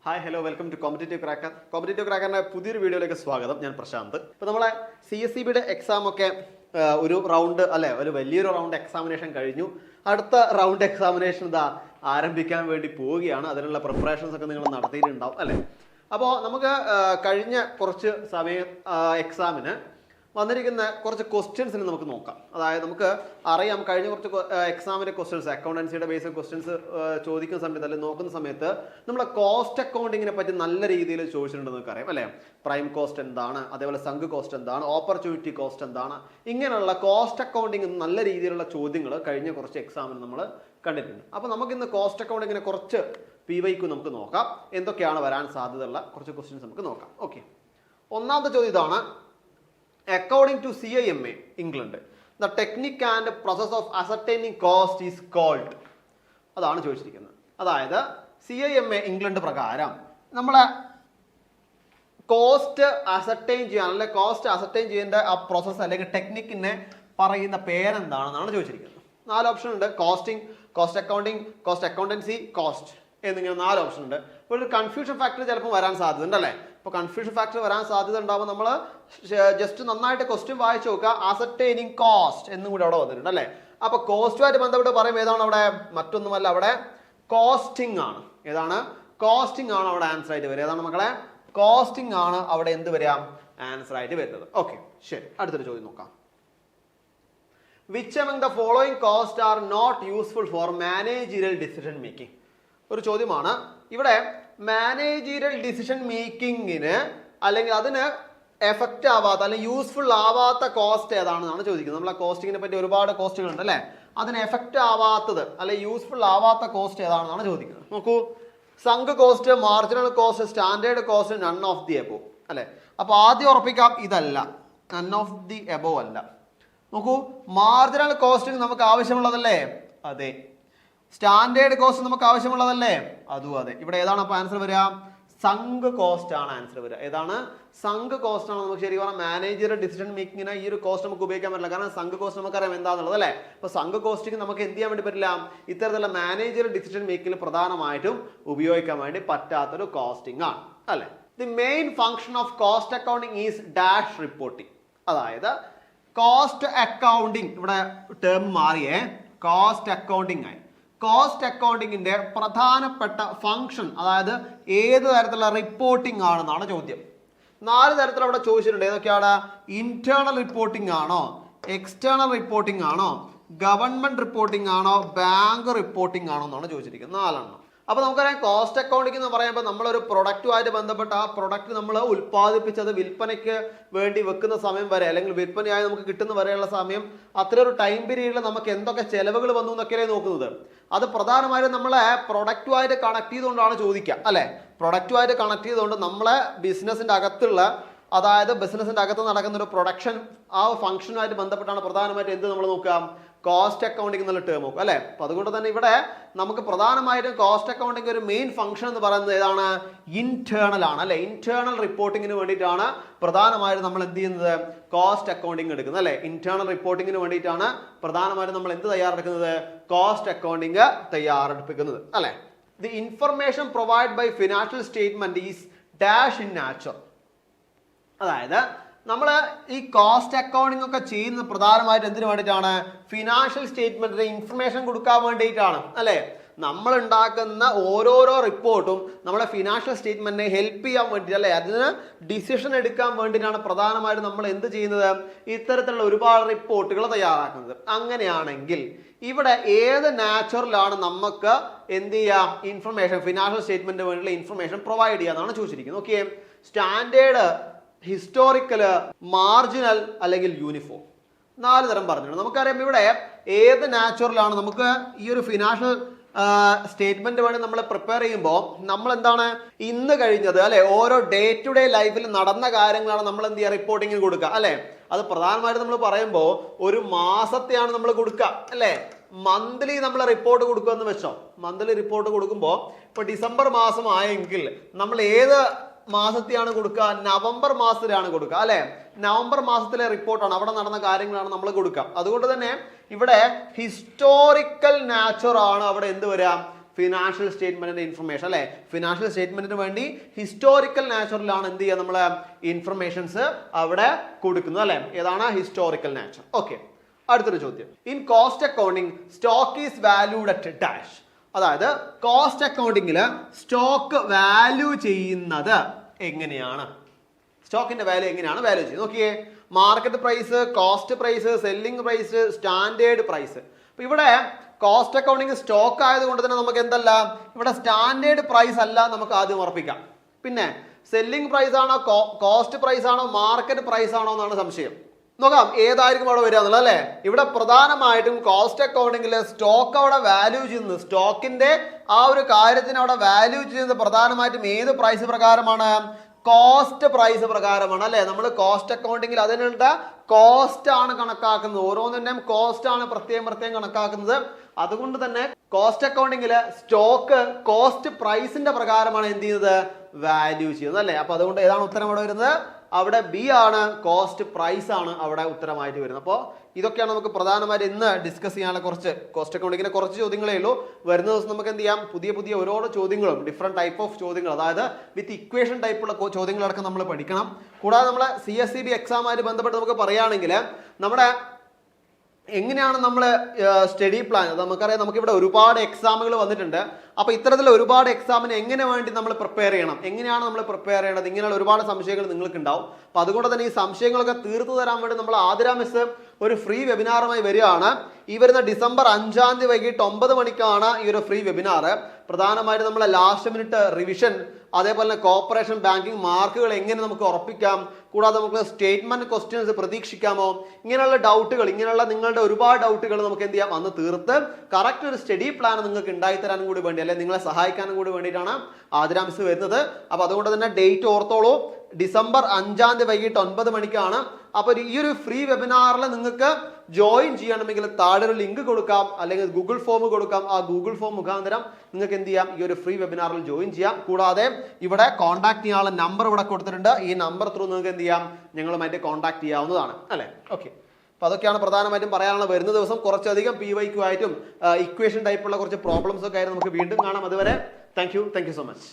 Hi hello welcome to competitive cracker. Competitive ക്രാക്കറിന്റെ പുതിയൊരു വീഡിയോയിലേക്ക് സ്വാഗതം. ഞാൻ പ്രശാന്ത്. ഇപ്പോൾ നമ്മളെ CSEBയുടെ എക്സാം ഒക്കെ ഒരു റൗണ്ട് അല്ലെ, ഒരു വലിയൊരു റൗണ്ട് എക്സാമിനേഷൻ കഴിഞ്ഞു. അടുത്ത റൗണ്ട് എക്സാമിനേഷൻ ഇതാ ആരംഭിക്കാൻ വേണ്ടി പോവുകയാണ്. അതിനുള്ള പ്രിപ്പറേഷൻസ് ഒക്കെ നിങ്ങൾ നടത്തിയിട്ടുണ്ടാവും അല്ലേ. അപ്പോൾ നമുക്ക് കഴിഞ്ഞ കുറച്ച് സമയം എക്സാമിന് വന്നിരിക്കുന്ന കുറച്ച് ക്വസ്റ്റ്യൻസിന് നമുക്ക് നോക്കാം. അതായത് നമുക്ക് അറിയാം, കഴിഞ്ഞ കുറച്ച് എക്സാമിൻ്റെ ക്വസ്റ്റ്യൻസ്, അക്കൗണ്ടൻസിയുടെ ബേസിക് ക്വസ്റ്റ്യൻസ് ചോദിക്കുന്ന സമയത്ത് അല്ലെങ്കിൽ നോക്കുന്ന സമയത്ത് നമ്മളെ കോസ്റ്റ് അക്കൗണ്ടിങ്ങിനെ പറ്റി നല്ല രീതിയിൽ ചോദിച്ചിട്ടുണ്ടെന്ന് നമുക്ക് അറിയാം അല്ലേ. പ്രൈം കോസ്റ്റ് എന്താണ്, അതേപോലെ സങ്ക് കോസ്റ്റ് എന്താണ്, ഓപ്പർച്യൂണിറ്റി കോസ്റ്റ് എന്താണ്, ഇങ്ങനെയുള്ള കോസ്റ്റ് അക്കൗണ്ടിങ് നല്ല രീതിയിലുള്ള ചോദ്യങ്ങൾ കഴിഞ്ഞ കുറച്ച് എക്സാമിന് നമ്മൾ കണ്ടിട്ടുണ്ട്. അപ്പോൾ നമുക്കിന്ന് കോസ്റ്റ് അക്കൗണ്ടിങ്ങിനെ കുറച്ച് PYQ നമുക്ക് നോക്കാം. എന്തൊക്കെയാണ് വരാൻ സാധ്യതയുള്ള കുറച്ച് ക്വസ്റ്റ്യൻസ് നമുക്ക് നോക്കാം. ഓക്കെ, ഒന്നാമത്തെ ചോദ്യം ഇതാണ്. According to CIMA England, the technique and process of ascertaining cost is called. അതാണ് ചോദിച്ചിരിക്കുന്നത്. അതായത് CIMA ഇംഗ്ലണ്ട് പ്രകാരം നമ്മളെ കോസ്റ്റ് അസർട്ടൈൻ ചെയ്യാൻ അല്ലെങ്കിൽ കോസ്റ്റ് അസർട്ടൈൻ ചെയ്യേണ്ട ആ പ്രോസസ്സ് അല്ലെങ്കിൽ ടെക്നിക്കിനെ പറയുന്ന പേരെന്താണെന്നാണ് ചോദിച്ചിരിക്കുന്നത്. 4 ഓപ്ഷൻ ഉണ്ട്. Costing, cost accounting, cost accountancy, cost എന്നിങ്ങനെ 4 ഓപ്ഷൻ ഉണ്ട്. ഇപ്പോൾ ഒരു കൺഫ്യൂഷൻ ഫാക്ടർ ചിലപ്പോൾ വരാൻ സാധ്യത ഉണ്ടല്ലേ. ഇപ്പോൾ കൺഫ്യൂഷൻ ഫാക്ടർ വരാൻ സാധ്യത ഉണ്ടാകുമ്പോൾ നമ്മൾ ജസ്റ്റ് നന്നായിട്ട് ക്വസ്റ്റ്യൻ വായിച്ചു നോക്കുക. അസർട്ടൈനിങ് കോസ്റ്റ് എന്നും കൂടി അവിടെ വന്നിട്ടുണ്ട് അല്ലേ. അപ്പോൾ കോസ്റ്റുമായിട്ട് ബന്ധപ്പെട്ട് പറയും ഏതാണ് അവിടെ, മറ്റൊന്നുമല്ല, അവിടെ കോസ്റ്റിംഗ് ആണ്. ഏതാണ്? കോസ്റ്റിംഗ് ആണ് അവിടെ ആൻസർ ആയിട്ട് വരിക. ഏതാണ് മക്കളെ? കോസ്റ്റിംഗ് ആണ് അവിടെ എന്ത് വരിക, ആൻസർ ആയിട്ട് വരുന്നത്. ഓക്കെ, ശരി, അടുത്തൊരു ചോദ്യം നോക്കാം. Which among the following costs are not useful for managerial decision making? ഒരു ചോദ്യമാണ്. ഇവിടെ മാനേജീരിയൽ ഡിസിഷൻ മേക്കിങ്ങിന് അല്ലെങ്കിൽ അതിന് എഫക്റ്റ് ആവാത്ത അല്ലെങ്കിൽ യൂസ്ഫുൾ ആവാത്ത കോസ്റ്റ് ഏതാണെന്നാണ് ചോദിക്കുന്നത്. നമ്മൾ ആ കോസ്റ്റിങ്ങിനെ പറ്റി ഒരുപാട് കോസ്റ്റുകളുണ്ട് അല്ലേ. അതിന് എഫക്റ്റ് ആവാത്തത് അല്ലെങ്കിൽ യൂസ്ഫുൾ ആവാത്ത കോസ്റ്റ് ഏതാണെന്നാണ് ചോദിക്കുന്നത്. നോക്കൂ, sunk cost, marginal cost, standard cost, none of the above അല്ലെ. അപ്പൊ ആദ്യം ഉറപ്പിക്കാം, ഇതല്ല, നൺ ഓഫ് ദി എബോവ് അല്ല. നോക്കൂ, മാർജിനൽ കോസ്റ്റ് നമുക്ക് ആവശ്യമുള്ളതല്ലേ? അതെ. സ്റ്റാൻഡേർഡ് കോസ്റ്റ് നമുക്ക് ആവശ്യമുള്ളതല്ലേ? അതും അതെ. ഇവിടെ ഏതാണ് അപ്പൊ ആൻസർ വരിക? സങ്ക് കോസ്റ്റ് ആണ് ആൻസർ വരിക. ഏതാണ്? സങ്ക് കോസ്റ്റ് ആണ്. നമുക്ക് ശരി പറഞ്ഞാൽ മാനേജർ ഡിസിഷൻ മേക്കിങ്ങിന് ഈ ഒരു കോസ്റ്റ് നമുക്ക് ഉപയോഗിക്കാൻ പറ്റില്ല. കാരണം സങ്ക് കോസ്റ്റ് നമുക്കറിയാം എന്താണെന്നുള്ളത് അല്ലേ. അപ്പൊ സങ്ക് കോസ്റ്റിംഗ് നമുക്ക് എന്ത് ചെയ്യാൻ വേണ്ടി പറ്റില്ല, ഇത്തരത്തിലുള്ള മാനേജർ ഡിസിഷൻ മേക്കിങ്ങിൽ പ്രധാനമായിട്ടും ഉപയോഗിക്കാൻ വേണ്ടി പറ്റാത്തൊരു കോസ്റ്റിംഗ് ആണ് അല്ലെ. The main function of cost accounting is dash reporting. അതായത് കോസ്റ്റ് അക്കൗണ്ടിങ്, ഇവിടെ ടേം മാറിയേ, കോസ്റ്റ് അക്കൗണ്ടിങ് ആയി. കോസ്റ്റ് അക്കൗണ്ടിങ്ങിന്റെ പ്രധാനപ്പെട്ട ഫംഗ്ഷൻ, അതായത് ഏത് തരത്തിലുള്ള റിപ്പോർട്ടിംഗ് ആണെന്നാണ് ചോദ്യം. 4 തരത്തിൽ അവിടെ ചോദിച്ചിട്ടുണ്ട്. ഏതൊക്കെയാണ്? ഇന്റേണൽ റിപ്പോർട്ടിംഗ് ആണോ, എക്സ്റ്റേണൽ റിപ്പോർട്ടിംഗ് ആണോ, ഗവൺമെന്റ് റിപ്പോർട്ടിംഗ് ആണോ, ബാങ്ക് റിപ്പോർട്ടിംഗ് ആണോ എന്നാണ് ചോദിച്ചിരിക്കുന്നത്. 4 എണ്ണം. അപ്പൊ നമുക്കറിയാം, കോസ്റ്റ് അക്കൗണ്ടിംഗ് എന്ന് പറയുമ്പോൾ നമ്മളൊരു പ്രൊഡക്റ്റുമായിട്ട് ബന്ധപ്പെട്ട് ആ പ്രൊഡക്റ്റ് നമ്മൾ ഉൽപ്പാദിപ്പിച്ചത് വിൽപ്പനയ്ക്ക് വേണ്ടി വെക്കുന്ന സമയം വരെ അല്ലെങ്കിൽ വിൽപ്പനയായി നമുക്ക് കിട്ടുന്ന വരെയുള്ള സമയം, അത്ര ഒരു ടൈം പീരീഡിൽ നമുക്ക് എന്തൊക്കെ ചെലവുകൾ വന്നു എന്നൊക്കെയല്ലേ നോക്കുന്നത്. അത് പ്രധാനമായും നമ്മളെ പ്രൊഡക്റ്റുമായിട്ട് കണക്ട് ചെയ്തുകൊണ്ടാണ് ചോദിക്കുക അല്ലെ. പ്രൊഡക്റ്റുമായിട്ട് കണക്ട് ചെയ്തുകൊണ്ട് നമ്മളെ ബിസിനസിന്റെ അകത്തുള്ള, അതായത് ബിസിനസിന്റെ അകത്ത് നടക്കുന്ന ഒരു പ്രൊഡക്ഷൻ, ആ ഫംഗ്ഷനുമായിട്ട് ബന്ധപ്പെട്ടാണ് പ്രധാനമായിട്ട് എന്ത് നമ്മൾ നോക്കാം, കോസ്റ്റ് അക്കൗണ്ടിംഗ് എന്നുള്ള ടേം നോക്കും അല്ലെ. അപ്പൊ അതുകൊണ്ട് തന്നെ ഇവിടെ നമുക്ക് പ്രധാനമായിട്ടും കോസ്റ്റ് അക്കൗണ്ടിംഗ് ഒരു മെയിൻ ഫംഗ്ഷൻ എന്ന് പറയുന്നത് ഏതാണ്? ഇന്റേണൽ ആണ് അല്ലെ. ഇന്റേണൽ റിപ്പോർട്ടിങ്ങിന് വേണ്ടിയിട്ടാണ് പ്രധാനമായിട്ടും നമ്മൾ എന്ത് ചെയ്യുന്നത്, കോസ്റ്റ് അക്കൗണ്ടിംഗ് എടുക്കുന്നത് അല്ലെ. ഇന്റേണൽ റിപ്പോർട്ടിങ്ങിന് വേണ്ടിയിട്ടാണ് പ്രധാനമായിട്ടും നമ്മൾ എന്ത് തയ്യാറെടുക്കുന്നത്, കോസ്റ്റ് അക്കൗണ്ടിംഗ് തയ്യാറെടുപ്പിക്കുന്നത് അല്ലെ. The information provide by financial statement is dash in nature. അതായത് നമ്മൾ ഈ കോസ്റ്റ് അക്കൗണ്ടിംഗ് ഒക്കെ ചെയ്യുന്നത് പ്രധാനമായിട്ട് എന്തിനു വേണ്ടിയിട്ടാണ്? ഫിനാൻഷ്യൽ സ്റ്റേറ്റ്മെന്റിന് ഇൻഫർമേഷൻ കൊടുക്കാൻ വേണ്ടിയിട്ടാണ് അല്ലെ. നമ്മൾ ഉണ്ടാക്കുന്ന ഓരോരോ റിപ്പോർട്ടും നമ്മളെ ഫിനാൻഷ്യൽ സ്റ്റേറ്റ്മെന്റിനെ ഹെൽപ്പ് ചെയ്യാൻ വേണ്ടിയിട്ട് അല്ലെ, അതിന് ഡിസിഷൻ എടുക്കാൻ വേണ്ടിയിട്ടാണ് പ്രധാനമായിട്ടും നമ്മൾ എന്ത് ചെയ്യുന്നത്, ഇത്തരത്തിലുള്ള ഒരുപാട് റിപ്പോർട്ടുകൾ തയ്യാറാക്കുന്നത്. അങ്ങനെയാണെങ്കിൽ ഇവിടെ ഏത് നാച്ചുറലാണ് നമുക്ക് എന്ത് ചെയ്യാം, ഇൻഫർമേഷൻ, ഫിനാൻഷ്യൽ സ്റ്റേറ്റ്മെന്റിന് വേണ്ടിയുള്ള ഇൻഫർമേഷൻ പ്രൊവൈഡ് ചെയ്യാന്നാണ് ചോദിച്ചിരിക്കുന്നത്. ഓക്കെ, സ്റ്റാൻഡേർഡ്, ഹിസ്റ്റോറിക്കല്, മാർജിനൽ അല്ലെങ്കിൽ യൂണിഫോം, 4 തരം പറഞ്ഞിട്ടുണ്ട്. നമുക്കറിയാം ഇവിടെ ഏത് നാച്ചുറലാണ് നമുക്ക് ഈ ഒരു ഫിനാൻഷ്യൽ സ്റ്റേറ്റ്മെന്റ് വേണ്ടി നമ്മൾ പ്രിപ്പയർ ചെയ്യുമ്പോൾ നമ്മൾ എന്താണ് ഇന്ന് കഴിഞ്ഞത് അല്ലെ, ഓരോ ഡേ ടു ഡേ ലൈഫിൽ നടന്ന കാര്യങ്ങളാണ് നമ്മൾ എന്ത് ചെയ്യുക, റിപ്പോർട്ടിങ്ങിന് കൊടുക്കുക അല്ലെ. അത് പ്രധാനമായിട്ടും നമ്മൾ പറയുമ്പോൾ ഒരു മാസത്തെയാണ് നമ്മൾ കൊടുക്കുക അല്ലെ. മന്ത്ലി നമ്മൾ റിപ്പോർട്ട് കൊടുക്കുക എന്ന് വെച്ചോ. മന്ത്ലി റിപ്പോർട്ട് കൊടുക്കുമ്പോൾ ഇപ്പൊ ഡിസംബർ മാസം ആയെങ്കിൽ നമ്മൾ ഏത് മാസത്തെയാണ് കൊടുക്കുക, നവംബർ മാസത്തിലാണ് കൊടുക്കുക അല്ലെ. നവംബർ മാസത്തിലെ റിപ്പോർട്ടാണ്, അവിടെ നടന്ന കാര്യങ്ങളാണ് നമ്മൾ കൊടുക്കുക. അതുകൊണ്ട് തന്നെ ഇവിടെ ഹിസ്റ്റോറിക്കൽ നാച്ചർ ആണ് അവിടെ എന്ത് വരാം, ഫിനാൻഷ്യൽ സ്റ്റേറ്റ്മെന്റിന്റെ ഇൻഫർമേഷൻ അല്ലെ. ഫിനാൻഷ്യൽ സ്റ്റേറ്റ്മെന്റിന് വേണ്ടി ഹിസ്റ്റോറിക്കൽ നാച്ചുറലാണ് എന്ത് ചെയ്യുക നമ്മൾ ഇൻഫർമേഷൻസ് അവിടെ കൊടുക്കുന്നത് അല്ലെ. ഏതാണ് ഹിസ്റ്റോറിക്കൽ നാച്ചർ. ഓക്കെ, അടുത്തൊരു ചോദ്യം. In cost accounting stock is valued at dash. അതായത് കോസ്റ്റ് അക്കൗണ്ടിങ്ങിൽ സ്റ്റോക്ക് വാല്യൂ ചെയ്യുന്നത് എങ്ങനെയാണ്? സ്റ്റോക്കിന്റെ വാല്യൂ എങ്ങനെയാണ് വാല്യൂ ചെയ്യുന്നത്? നോക്കിയേ, market price, cost price, selling price, standard price. അപ്പൊ ഇവിടെ കോസ്റ്റ് അക്കൗണ്ടിങ് സ്റ്റോക്ക് ആയതുകൊണ്ട് തന്നെ നമുക്ക് എന്തല്ല, ഇവിടെ സ്റ്റാൻഡേർഡ് പ്രൈസ് അല്ല നമുക്ക് ആദ്യം ഉറപ്പിക്കാം. പിന്നെ സെല്ലിംഗ് പ്രൈസ് ആണോ, കോസ്റ്റ് പ്രൈസ് ആണോ, മാർക്കറ്റ് പ്രൈസ് ആണോ എന്നാണ് സംശയം. നോക്കാം ഏതായിരിക്കും അവിടെ വരിക എന്നുള്ളത് അല്ലെ. ഇവിടെ പ്രധാനമായിട്ടും കോസ്റ്റ് അക്കൗണ്ടിങ്ങിൽ സ്റ്റോക്ക് അവിടെ വാല്യൂ ചെയ്യുന്നത്, സ്റ്റോക്കിന്റെ ആ ഒരു കാര്യത്തിന് അവിടെ വാല്യൂ ചെയ്യുന്നത് പ്രധാനമായിട്ടും ഏത് പ്രൈസ് പ്രകാരമാണ്? കോസ്റ്റ് പ്രൈസ് പ്രകാരമാണ് അല്ലെ. നമ്മൾ കോസ്റ്റ് അക്കൗണ്ടിങ്ങിൽ അതിനുള്ള കോസ്റ്റ് ആണ് കണക്കാക്കുന്നത്, ഓരോന്നിന്റെയും കോസ്റ്റ് ആണ് പ്രത്യേകം കണക്കാക്കുന്നത്. അതുകൊണ്ട് തന്നെ കോസ്റ്റ് അക്കൗണ്ടിങ്ങിൽ സ്റ്റോക്ക് കോസ്റ്റ് പ്രൈസിന്റെ പ്രകാരമാണ് എന്ത് ചെയ്യുന്നത്, വാല്യൂ ചെയ്യുന്നത് അല്ലെ. അപ്പൊ അതുകൊണ്ട് ഏതാണ് ഉത്തരം അവിടെ വരുന്നത്? അവിടെ ബി ആണ്, കോസ്റ്റ് പ്രൈസ് ആണ് അവിടെ ഉത്തരമായിട്ട് വരുന്നത്. അപ്പോൾ ഇതൊക്കെയാണ് നമുക്ക് പ്രധാനമായിട്ട് ഇന്ന് ഡിസ്കസ് ചെയ്യാനുള്ള കുറച്ച് കോസ്റ്റ് അക്കൗണ്ടിങ്ങിന്റെ കുറച്ച് ചോദ്യങ്ങളേ ഉള്ളൂ. വരുന്ന ദിവസം നമുക്ക് എന്ത് ചെയ്യാം, പുതിയ ഓരോ ചോദ്യങ്ങളും ഡിഫറെന്റ് ടൈപ്പ് ഓഫ് ചോദ്യങ്ങൾ, അതായത് വിത്ത് ഇക്വേഷൻ ടൈപ്പുള്ള ചോദ്യങ്ങളടക്കം നമ്മൾ പഠിക്കണം. കൂടാതെ നമ്മളെ CSEB എക്സാമായിട്ട് ബന്ധപ്പെട്ട് നമുക്ക് പറയുകയാണെങ്കിൽ നമ്മുടെ എങ്ങനെയാണ് നമ്മൾ സ്റ്റഡി പ്ലാൻ, നമുക്കറിയാം നമുക്കിവിടെ ഒരുപാട് എക്സാമുകൾ വന്നിട്ടുണ്ട്. അപ്പൊ ഇത്തരത്തിൽ ഒരുപാട് എക്സാമിന് എങ്ങനെ വേണ്ടി നമ്മൾ പ്രിപ്പയർ ചെയ്യണം, എങ്ങനെയാണ് നമ്മൾ പ്രിപ്പയർ ചെയ്യണത്, ഇങ്ങനെയുള്ള ഒരുപാട് സംശയങ്ങൾ നിങ്ങൾക്ക് ഉണ്ടാവും. അപ്പൊ അതുകൊണ്ട് തന്നെ ഈ സംശയങ്ങളൊക്കെ തീർത്തു തരാൻ വേണ്ടി നമ്മൾ ആതിര മിസ് ഒരു ഫ്രീ വെബിനാറുമായി വരികയാണ്. ഈ വരുന്ന ഡിസംബർ 5-ാം തീയതി വൈകിട്ട് 9 മണിക്കാണ് ഈ ഒരു ഫ്രീ വെബിനാർ. പ്രധാനമായിട്ട് നമ്മളെ ലാസ്റ്റ് മിനിറ്റ് റിവിഷൻ, അതേപോലെ തന്നെ കോർപ്പറേഷൻ ബാങ്കിങ് മാർക്കുകൾ എങ്ങനെ നമുക്ക് ഉറപ്പിക്കാം, കൂടാതെ നമുക്ക് സ്റ്റേറ്റ്മെന്റ് ക്വസ്റ്റ്യൻസ് പ്രതീക്ഷിക്കാമോ, ഇങ്ങനെയുള്ള ഡൗട്ടുകൾ, ഇങ്ങനെയുള്ള നിങ്ങളുടെ ഒരുപാട് ഡൗട്ടുകൾ നമുക്ക് എന്ത് ചെയ്യാം, അന്ന് തീർത്ത് കറക്റ്റ് ഒരു സ്റ്റഡി പ്ലാൻ നിങ്ങൾക്ക് ഉണ്ടായിത്തരാനും കൂടി വേണ്ടി, അല്ലെങ്കിൽ നിങ്ങളെ സഹായിക്കാനും കൂടി വേണ്ടിയിട്ടാണ് ആതിര മിസ് വരുന്നത്. അപ്പൊ അതുകൊണ്ട് തന്നെ ഡേറ്റ് ഓർത്തോളൂ, ഡിസംബർ 5-ാം തീയതി വൈകിട്ട് 9 മണിക്കാണ്. അപ്പൊ ഈ ഒരു ഫ്രീ വെബിനാറിൽ നിങ്ങൾക്ക് ജോയിൻ ചെയ്യണമെങ്കിൽ താഴെ ഒരു ലിങ്ക് കൊടുക്കാം, അല്ലെങ്കിൽ ഗൂഗിൾ ഫോം കൊടുക്കാം. ആ ഗൂഗിൾ ഫോം മുഖാന്തരം നിങ്ങൾക്ക് എന്ത് ചെയ്യാം, ഈ ഒരു ഫ്രീ വെബിനാറിൽ ജോയിൻ ചെയ്യാം. കൂടാതെ ഇവിടെ കോൺടാക്ട് ചെയ്യാനുള്ള നമ്പർ ഇവിടെ കൊടുത്തിട്ടുണ്ട്. ഈ നമ്പർ ത്രൂ നിങ്ങൾക്ക് എന്ത് ചെയ്യാം, ഞങ്ങളുമായിട്ട് കോൺടാക്ട് ചെയ്യാവുന്നതാണ് അല്ലെ. ഓക്കെ, അപ്പൊ അതൊക്കെയാണ് പ്രധാനമായിട്ടും പറയാനുള്ള. വരുന്ന ദിവസം കുറച്ചധികം PYQ ആയിട്ടും ഇക്വേഷൻ ടൈപ്പുള്ള കുറച്ച് പ്രോബ്ലംസ് ഒക്കെ ആയിട്ട് നമുക്ക് വീണ്ടും കാണാം. അതുവരെ താങ്ക് യു സോ മച്ച്.